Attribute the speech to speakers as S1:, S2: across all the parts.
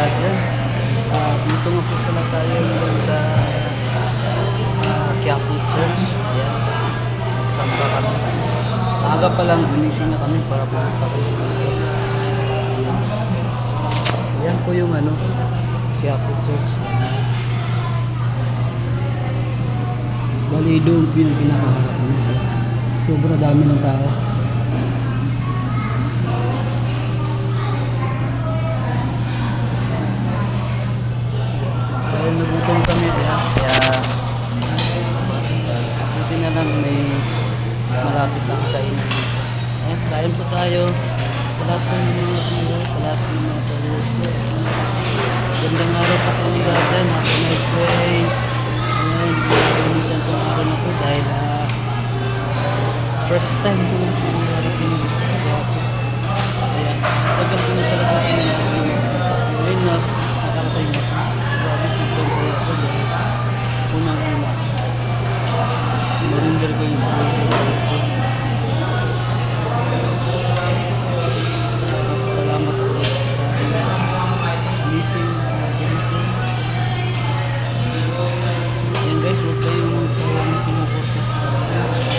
S1: lahat yan. Dito nga po pala tayo ngayon sa Quiapo Church. Ayan. Samba kami. Maaga pa lang, gumising na kami para pumunta kayo dito. Ayan. Ayan po yung Quiapo Church. Bali doon po yung pinakaharap nito. Sobrang dami ng tao. Dahil nagutom kami, kaya buti na lang may malapit na kainan dito. Ayan, kain po tayo sa lahat ng mga viewers, sa lahat ng mga followers ko. Gandang araw pa sa inyo lahat yan. Have a nice day. Ayan, gamitan ko ang araw na to dahil first time ko lang po narating dito sa Quiapo. Ayan, tagal ko na talaga ngayon na nakarating na. Grabe sobrang saya ko dahil unang-una marinder ko yung sarili ko. Salamat ulit sa blessing na ganito. Ayan guys, huwag kayong magsawang sinuporta sa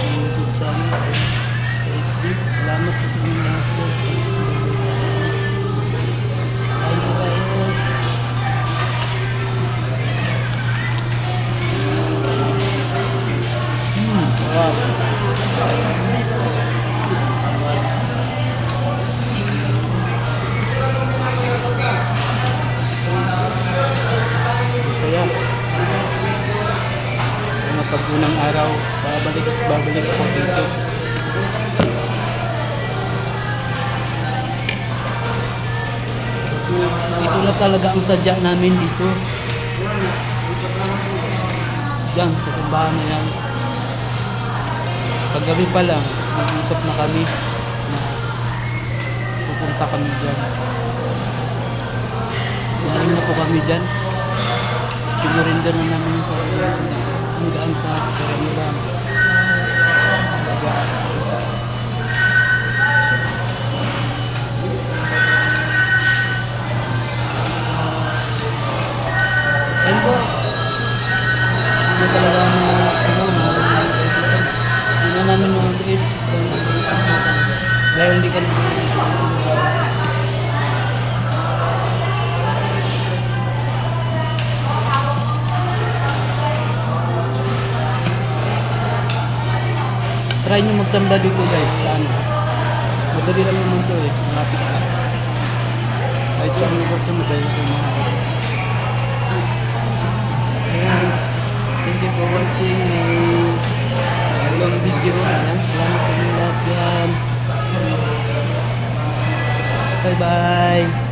S1: YouTube channel sa FB. Salamat po sa mga lahat po sa pagsusunod sa akin. Kain po tayo. Wow. Saya. Mga pag-unang araw, babalik ako dito. Ito na talaga ang sadya namin dito. Diyan, sa kumbahan na yan. Paggabi pa lang, nag-iisap na kami na pupunta kami dyan. Naring na po kami dyan. Sinurinder na namin sa hanggaan sa karamihan. Ayun po. Hindi talaga hindi na namin mag-is dahil hindi ka try nyo magsamba dito guys sa madali lang naman ito malapit ka kahit saan lugar ka madali lang naman. Ayan, thank you for watching long video. Ayan, salamat sa mga lahat yan. Bye bye.